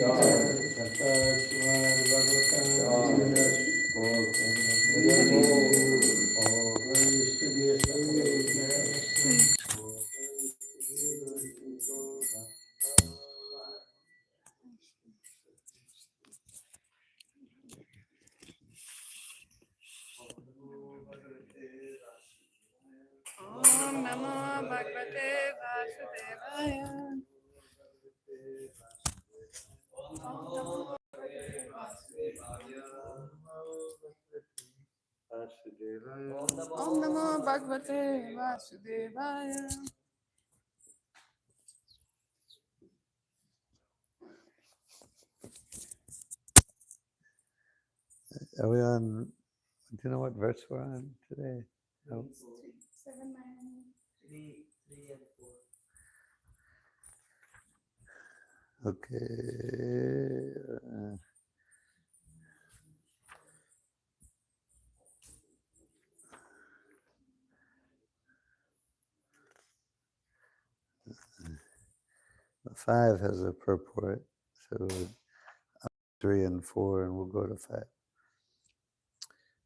Om Namo Bhagavate Vasudevaya. Om Namo Bhagavate Vasudevaya. Are we on? Do you know what verse we're on today? No. 7, 9, 3 and 4. Okay. Five has a purport, so 3 and 4, and we'll go to 5.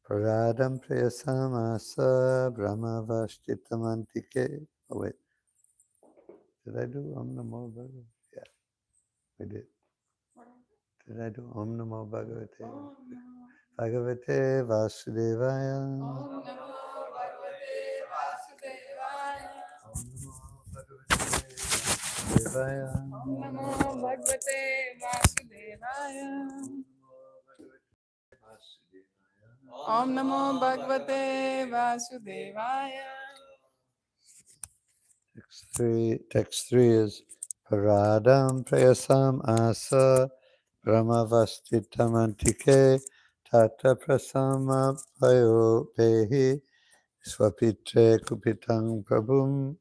Paradam Priyasamasa Brahmavashtitamantike. Oh, wait. Did I do Om Namo Bhagavate? Yeah, we did. Did I do Om Namo Bhagavate? Bhagavate Vasudevaya. Om Namo Bhagavate Vasudevaya. Om Namo Bhagavate Vasudevaya. Om Namo Bhagavate Vasudevaya. Text 3 is Paradam Prayasam Asa Brahmavasthitamantike Tata Prasama Payo Pehi Swapitre Kupitang Prabhum.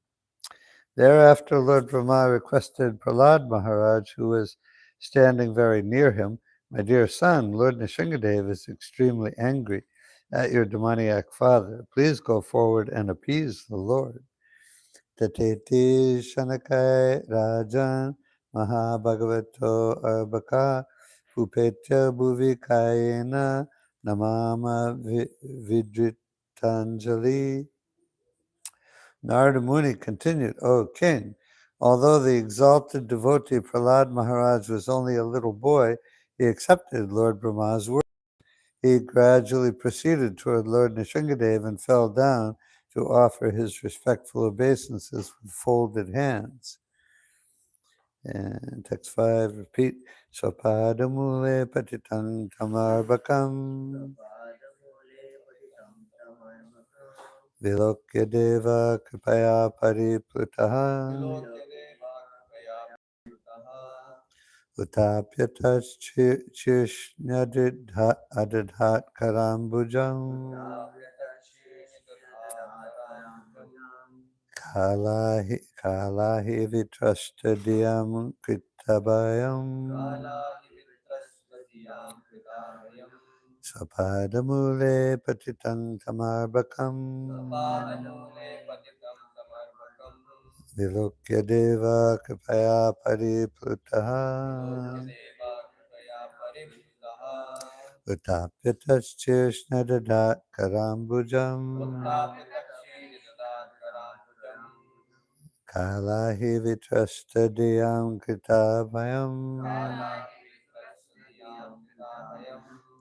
Thereafter, Lord Brahma requested Prahlad Maharaj, who was standing very near him, "My dear son, Lord Nrsingadev is extremely angry at your demoniac father. Please go forward and appease the Lord." Tateti Shanakai Rajan Mahabhagavato Arbaka Upetya Bhuvikayena Namama Vidritanjali. Narada Muni continued, "O king, although the exalted devotee Prahlad Maharaj was only a little boy, he accepted Lord Brahma's word. He gradually proceeded toward Lord Nrsingadev and fell down to offer his respectful obeisances with folded hands." And text 5, repeat. Swapadamule patitang tamarbakam Vilokya deva kripaya pariplutaha Utapyatas chishnyadidhat adidhat karambujam Kalahi vitrastadiyam kritabayam Sapadamule patitang tamarbakam Vilokya deva kripaya pariplutaha Utapyataschirshnadat karambujam Kalahi vitrastadiyam kritabhayam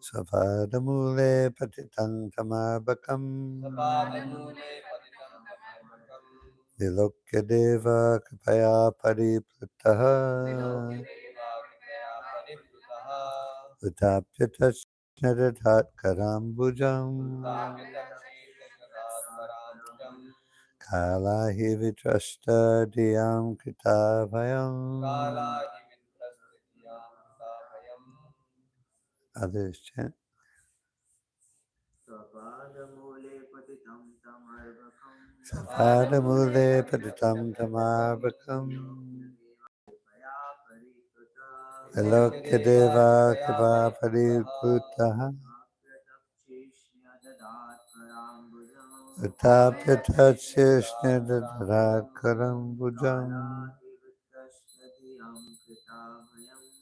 Savadamule patitang tamarbakam Vilokya deva kripaya pariplutaha Utapyataschirnadat karambujam Kalahi vitrastadiyam kritabhayam. Others chant. Sapadamule patitam tamarbakam Vilokya deva kripa pariputaha Utapyataschirnadat karambujam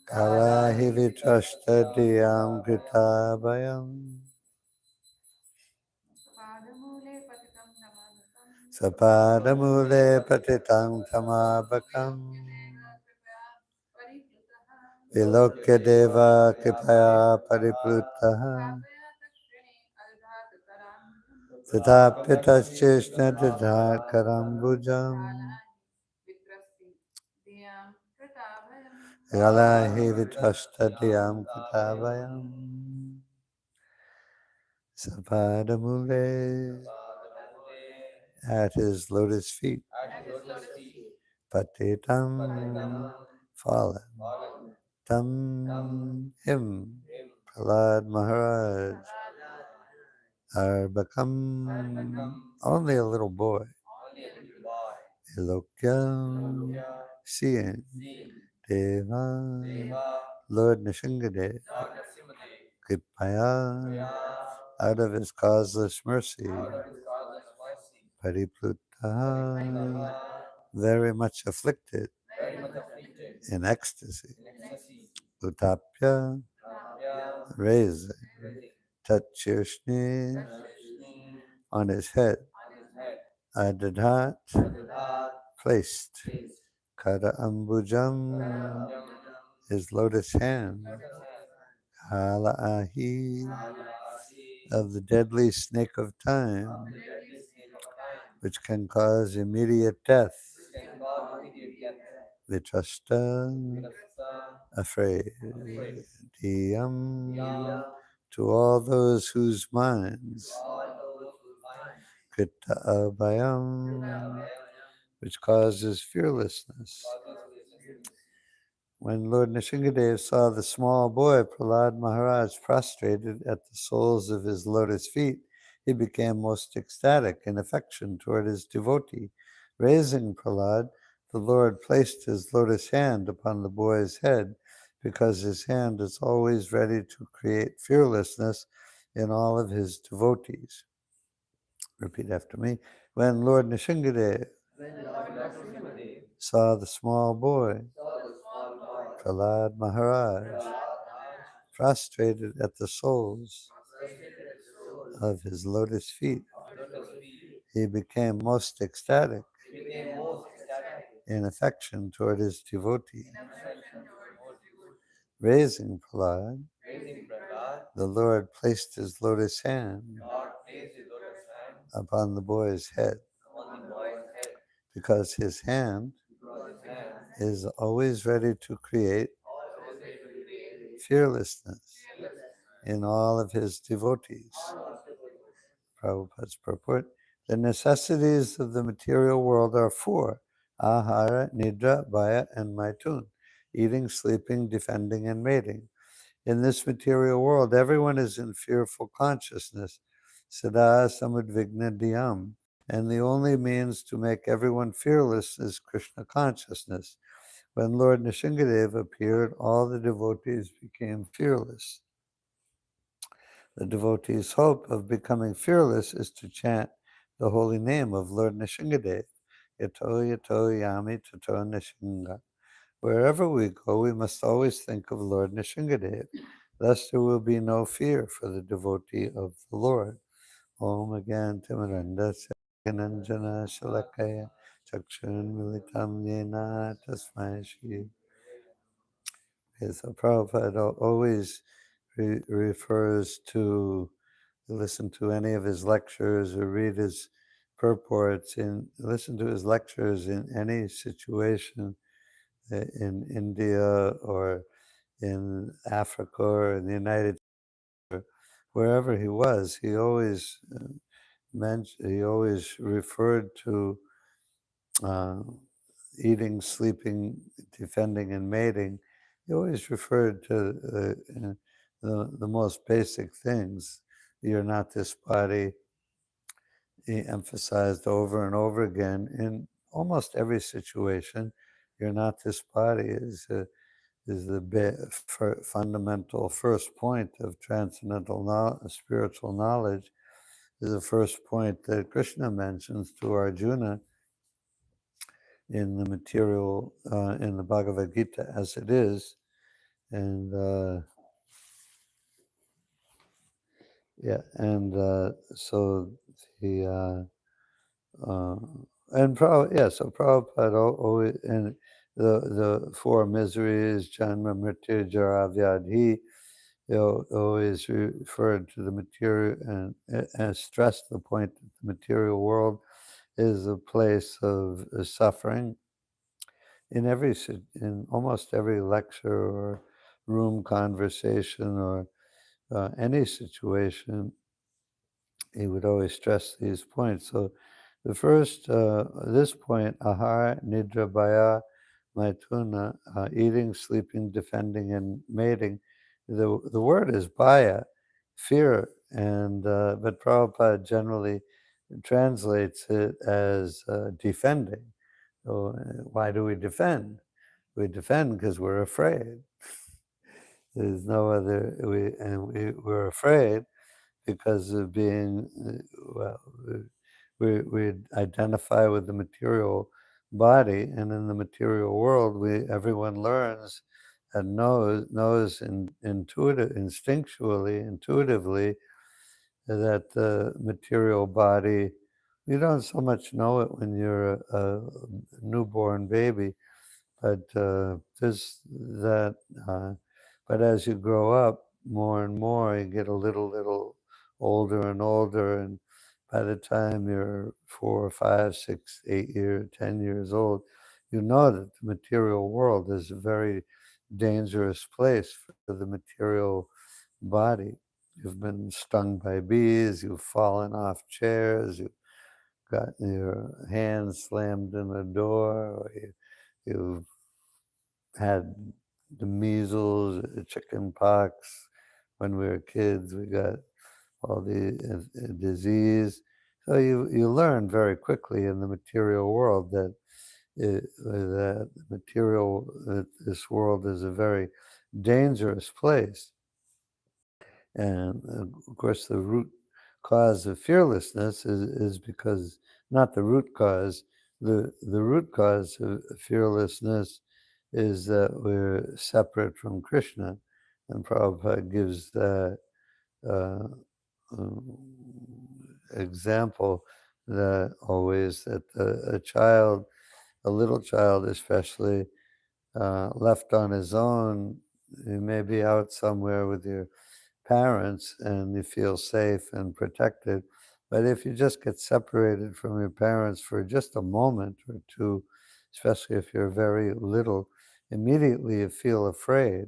Kalahi vitrashtadiyam kritabhayam. Padamule patitam namanutam. Sapadamule patitam tamabakam. Pariplutaha. Vilokya deva kripaya pariplutaha. Kapaya takshini aldhata karamidam. Tatapitaschishna dadhat karambujam. Vitrasti diyam pratabhayam. Galahi vitrashtadiyam kritabhayam. Sapadamule at his lotus feet. Patitam fallen. Tam him. Prahlad Maharaj are become only a little boy. Ilokya seeing Deva Lord Nishingadev Kripaya out of his causeless mercy Pariplutta very much afflicted in ecstasy Utapya raising Tatchirshni on his head Adadhat placed Kara Ambujam his lotus hand Hala Ahi of the deadly snake of time which can cause immediate death Vitrasta afraid Diyam to all those whose minds Krita Abhayam which causes fearlessness. When Lord Nishingadev saw the small boy Prahlad Maharaj prostrated at the soles of his lotus feet, he became most ecstatic in affection toward his devotee. Raising Prahlad, the Lord placed his lotus hand upon the boy's head because his hand is always ready to create fearlessness in all of his devotees. Repeat after me. When Lord Nishingadev saw the small boy Prahlad Maharaj prostrated at the soles of his lotus feet, he became most ecstatic in affection toward his devotee. Raising Prahlad, the Lord placed his lotus hand upon the boy's head because his hand is always ready to create fearlessness in all of his devotees. Prabhupada's purport. The necessities of the material world are four: ahara, nidra, bhaya, and maitun. Eating, sleeping, defending, and mating. In this material world, everyone is in fearful consciousness, sada samudvigna dhyam, and the only means to make everyone fearless is Krishna consciousness. When Lord Nishingadev appeared, all the devotees became fearless. The devotee's hope of becoming fearless is to chant the holy name of Lord Nishingadev. Yato yato yami tato Nishinga. Wherever we go, we must always think of Lord Nishingadev. Thus there will be no fear for the devotee of the Lord. Om again Timaranda Sakananjana Shalakaya Chakshun Militam Yena Tasmai Shri. So Prabhupada always refers to listen to any of his lectures or read his purports and listen to his lectures in any situation in India or in Africa or in the United States, or wherever he was, he always referred to eating, sleeping, defending, and mating. He always referred to the most basic things. You're not this body. He emphasized over and over again in almost every situation. You're not this body is the fundamental first point of transcendental spiritual knowledge. Is the first point that Krishna mentions to Arjuna in the material in the Bhagavad Gita as it is. And so the uh, so Prabhupada always, and the four miseries, Janma, Mrityu, Jara, Vyadhi, always referred to the material and stressed the point that the material world is a place of suffering. In almost every lecture or room conversation or any situation, he would always stress these points. So the first, this point, ahara, nidra, bhaya, maituna, eating, sleeping, defending, and mating. The word is bhaya, fear, and but Prabhupada generally translates it as defending. So why do we defend? We defend because we're afraid. There's no other. We're afraid because of being, we identify with the material body, and in the material world, everyone learns and knows intuitively that the material body. You don't so much know it when you're a newborn baby, but just that. But as you grow up more and more, you get a little older and older, and by the time you're 4, 5, 6, 8 years, 10 years old, you know that the material world is a very dangerous place for the material body. You've been stung by bees, you've fallen off chairs, you've got your hand slammed in a door, or you've had the measles, chicken pox. When we were kids, we got all the disease. So you learn very quickly in the material world that this world is a very dangerous place. And of course, the root cause of fearlessness is because, not the root cause, the root cause of fearlessness is that we're separate from Krishna. And Prabhupada gives that uh, um, example that always that a little child especially, left on his own, you may be out somewhere with your parents and you feel safe and protected. But if you just get separated from your parents for just a moment or two, especially if you're very little, immediately you feel afraid.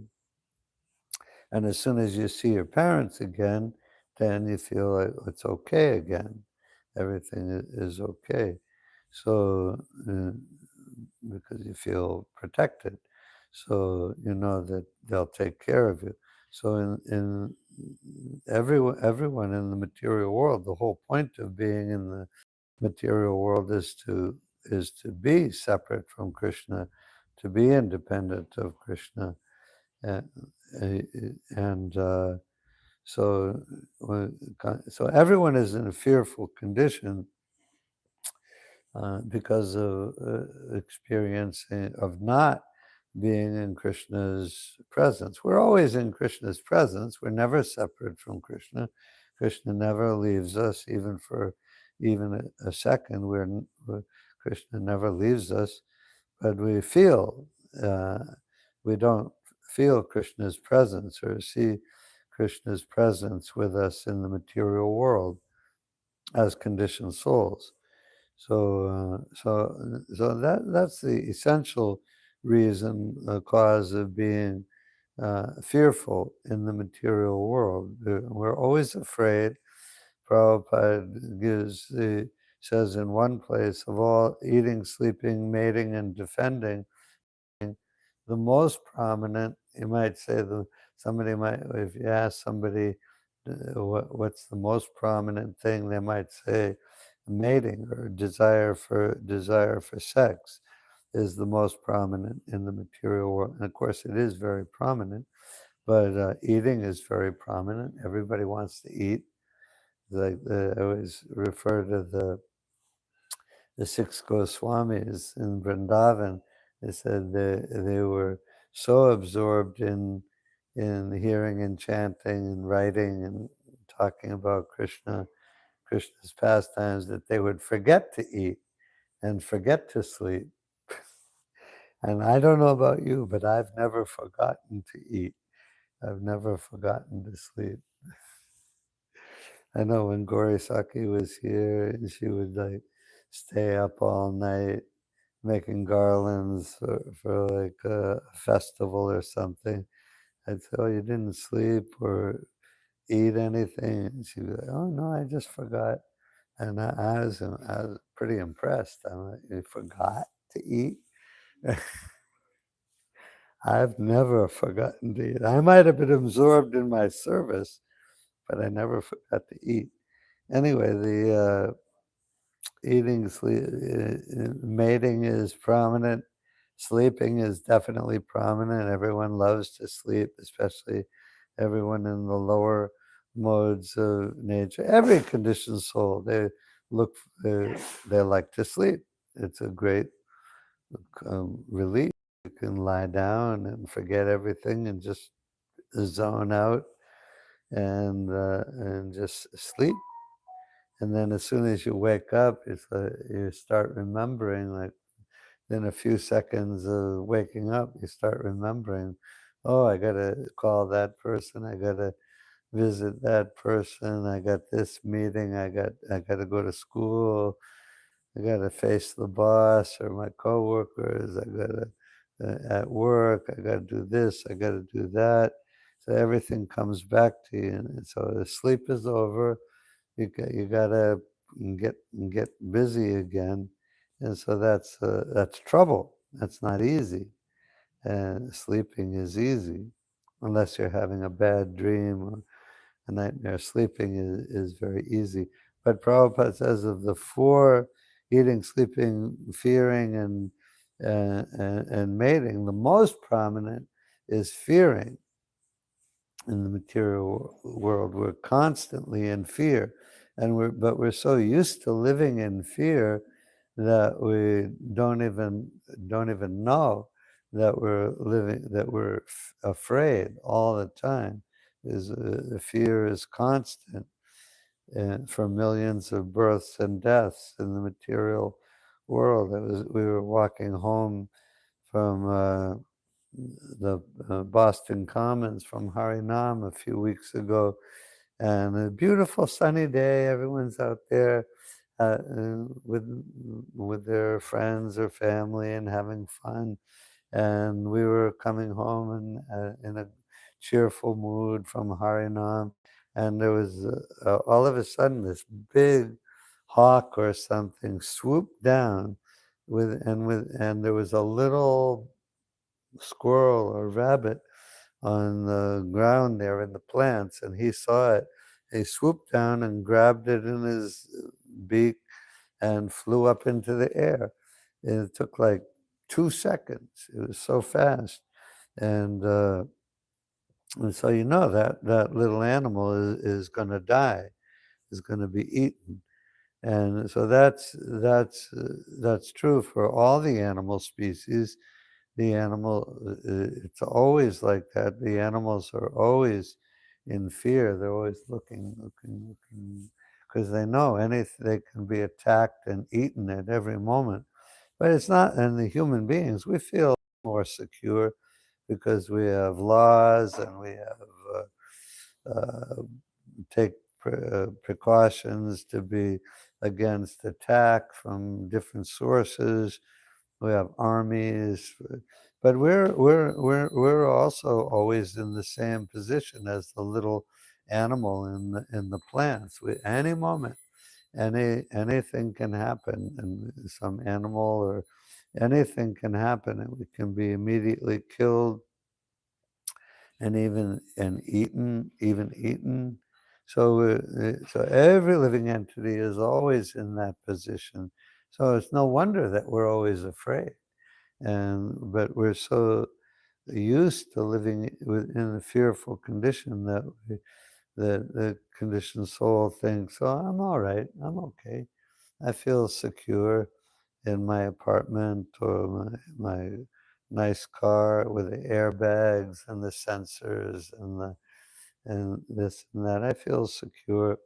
And as soon as you see your parents again, then you feel like it's okay again. Everything is okay. So, because you feel protected. So you know that they'll take care of you. So in everyone in the material world, the whole point of being in the material world is to be separate from Krishna, to be independent of Krishna, and, and so so everyone is in a fearful condition because of experiencing of not being in Krishna's presence. We're always in Krishna's presence. We're never separate from Krishna. Krishna never leaves us, even for even a second. Krishna never leaves us, but we don't feel Krishna's presence or see Krishna's presence with us in the material world as conditioned souls. So that's the essential reason, cause of being fearful in the material world. We're always afraid. Prabhupada says in one place, of all eating, sleeping, mating, and defending, the most prominent, you might say, if you ask somebody what's the most prominent thing, they might say mating, or desire for sex is the most prominent in the material world. And of course it is very prominent, but eating is very prominent. Everybody wants to eat. Like I always refer to the six Goswamis in Vrindavan. They said they were so absorbed in in hearing and chanting and writing and talking about Krishna's pastimes, that they would forget to eat and forget to sleep. And I don't know about you, but I've never forgotten to eat. I've never forgotten to sleep. I know when Gori Saki was here, and she would like stay up all night making garlands for like a festival or something. I'd say, "Oh, you didn't sleep or eat anything?" And she'd be like, "Oh no, I just forgot." And I was pretty impressed. I'm like, "You forgot to eat?" I've never forgotten to eat. I might have been absorbed in my service, but I never forgot to eat. Anyway, the eating, mating is prominent. Sleeping is definitely prominent. Everyone loves to sleep, especially everyone in the lower modes of nature. Every conditioned soul, look, they like to sleep. It's a great relief. You can lie down and forget everything and just zone out and just sleep. And then as soon as you wake up, it's you start remembering, like in a few seconds of waking up, you start remembering, oh, I gotta call that person, I gotta visit that person, I got this meeting, I gotta go to school, I gotta face the boss or my coworkers, I gotta at work, I gotta do this, I gotta do that. So everything comes back to you, and so the sleep is over. You gotta get get busy again, and so that's trouble. That's not easy. And sleeping is easy, unless you're having a bad dream or a nightmare. Sleeping is very easy. But Prabhupada says of the four, eating, sleeping, fearing, and mating, the most prominent is fearing. In the material world, we're constantly in fear, but we're so used to living in fear that we don't even know that we're afraid all the time. The fear is constant, and for millions of births and deaths in the material world. We were walking home from the Boston Commons from Harinam a few weeks ago, and a beautiful sunny day. Everyone's out there with their friends or family and having fun. And we were coming home in a cheerful mood from Harinam, and there was all of a sudden this big hawk or something swooped down and there was a little squirrel or rabbit on the ground there in the plants, and he saw it. He swooped down and grabbed it in his beak and flew up into the air. It took like 2 seconds. It was so fast. And, uh, and so you know that little animal is going to die, is going to be eaten. And so that's true for all the animal species. The animal, it's always like that. The animals are always in fear. They're always looking, because they know anything, they can be attacked and eaten at every moment. But it's not, and the human beings, we feel more secure because we have laws and we have take precautions to be against attack from different sources. We have armies, but we're also always in the same position as the little animal in the plants. Any moment, anything can happen, and some animal or anything can happen, and we can be immediately killed and even eaten. So every living entity is always in that position. So it's no wonder that we're always afraid. But we're so used to living in a fearful condition that the conditioned soul thinks, "Oh, I'm all right. I'm okay. I feel secure in my apartment or nice car with the airbags and the sensors and this and that. I feel secure,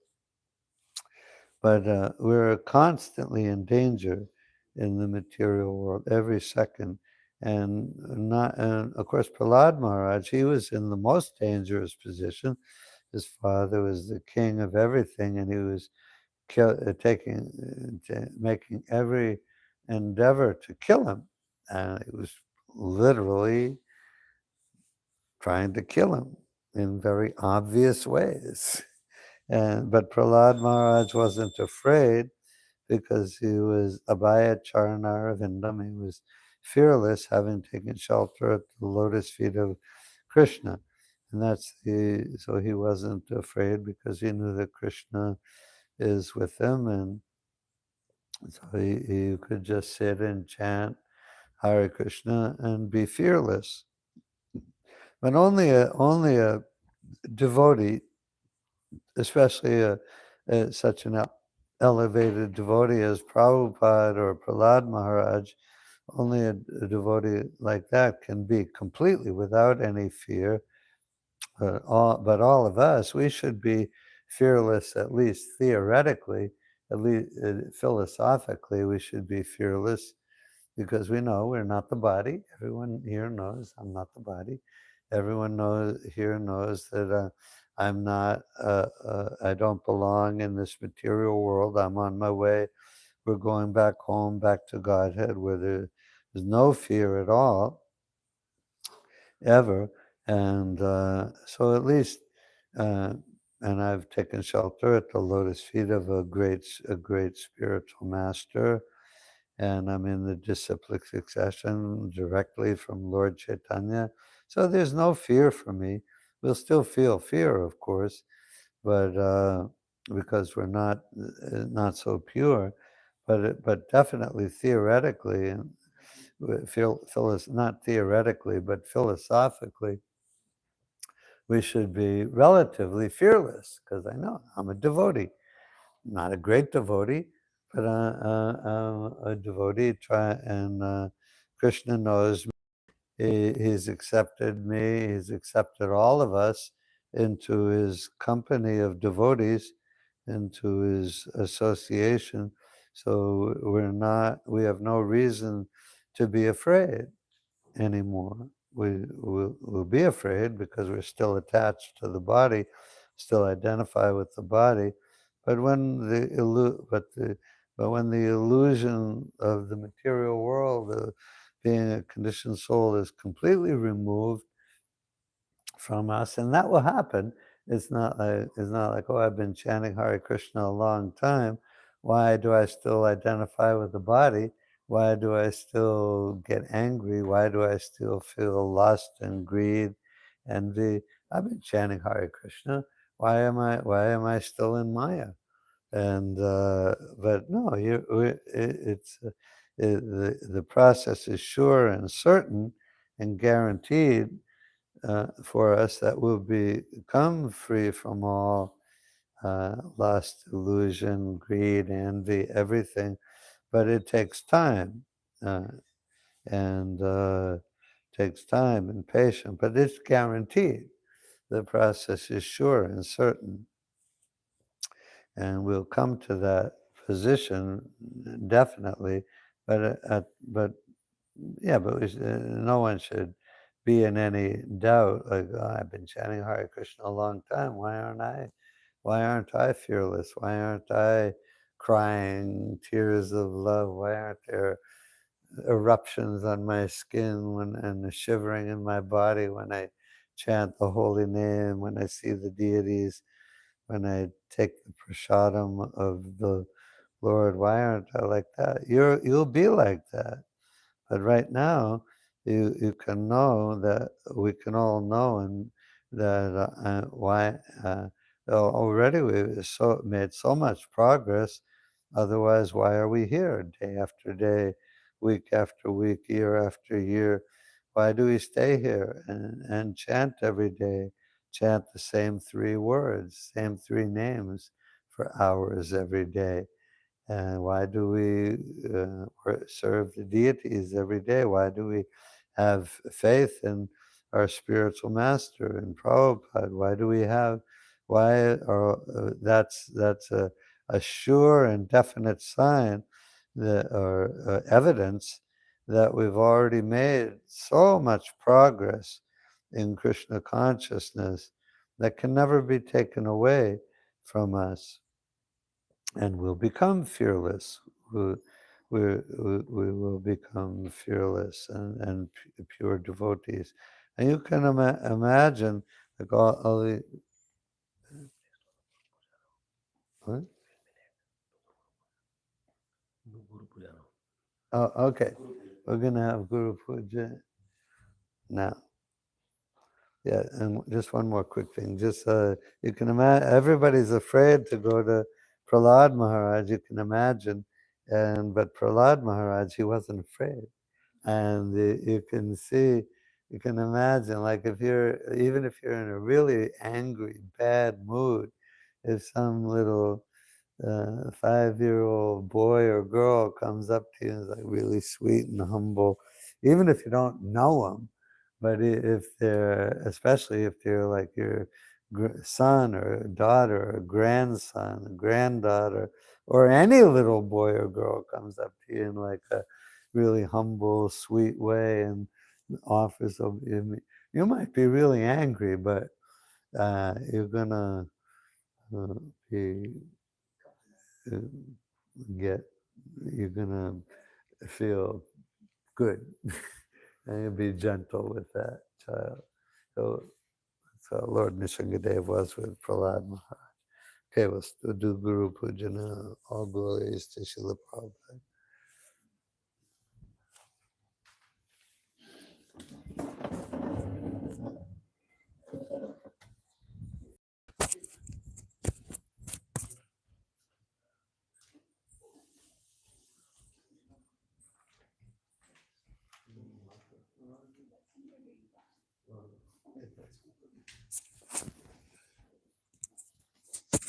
but we're constantly in danger in the material world every second. And of course, Prahlad Maharaj, he was in the most dangerous position. His father was the king of everything, and he was making every endeavor to kill him. And it was literally trying to kill him in very obvious ways. But Prahlad Maharaj wasn't afraid because he was Abhaya Charana Vindam. He was fearless, having taken shelter at the lotus feet of Krishna. And so he wasn't afraid because he knew that Krishna is with him, and so he could just sit and chant Hare Krishna and be fearless. But only a devotee, especially such an elevated devotee as Prabhupada or Prahlad Maharaj, only a devotee like that can be completely without any fear. But all of us, we should be fearless, at least theoretically, at least philosophically, we should be fearless because we know we're not the body. Everyone here knows I'm not the body. Everyone knows that I'm not. I don't belong in this material world. I'm on my way. We're going back home, back to Godhead, where there's no fear at all, ever. And so at least, and I've taken shelter at the lotus feet of a great spiritual master, and I'm in the disciplic succession directly from Lord Chaitanya. So there's no fear for me. We'll still feel fear, of course, but because we're not so pure, but definitely theoretically, and not theoretically, but philosophically, we should be relatively fearless because I know I'm a devotee, not a great devotee, but a devotee. Krishna knows me. He's accepted me. He's accepted all of us into his company of devotees, into his association. So we have no reason to be afraid anymore. We'll be afraid because we're still attached to the body, still identify with the body. But when when the illusion of the material world, being a conditioned soul, is completely removed from us, and that will happen. It's not like, oh, I've been chanting Hare Krishna a long time. Why do I still identify with the body? Why do I still get angry? Why do I still feel lust and greed, envy? I've been chanting Hare Krishna. Why am I still in Maya? And but no, the process is sure and certain and guaranteed for us that we'll become free from all lust, illusion, greed, envy, everything. But it takes time, uh, and takes time and patience. But it's guaranteed. The process is sure and certain, and we'll come to that position definitely. But yeah, but no one should be in any doubt. Like, oh, I've been chanting Hare Krishna a long time. Why aren't I? Why aren't I fearless? Why aren't I crying tears of love? Why aren't there eruptions on my skin and the shivering in my body when I chant the holy name? When I see the deities? When I take the prasadam of the Lord? Why aren't I like that? You'll be like that. But right now, you can know that we can all know, and that why already we've made so much progress. Otherwise, why are we here day after day, week after week, year after year? Why do we stay here and chant every day, chant the same 3 words, same 3 names for hours every day? And why do we serve the deities every day? Why do we have faith in our spiritual master in Prabhupada? Why do we have? Why are that's a sure and definite sign that or evidence that we've already made so much progress in Krishna consciousness that can never be taken away from us, and we'll become fearless. We will become fearless and pure devotees. And you can imagine, like all the. What? Oh, okay. We're going to have Guru Puja now. Yeah, and just one more quick thing. Just you can imagine, everybody's afraid to go to Prahlad Maharaj. You can imagine, but Prahlad Maharaj, he wasn't afraid, and you can see, you can imagine, like even if you're in a really angry, bad mood, if some little 5-year-old boy or girl comes up to you and is like really sweet and humble, even if you don't know them, but if they're, especially if they're like your son or daughter or grandson or granddaughter, or any little boy or girl comes up to you in like a really humble, sweet way and offers you might be really angry, but you're gonna be uh, get you're gonna feel good and you'll be gentle with that child. So Lord Nishangadev was with Prahlad Maharaj. Okay, we'll do Guru Puja now. All glories to Srila Prabhupada.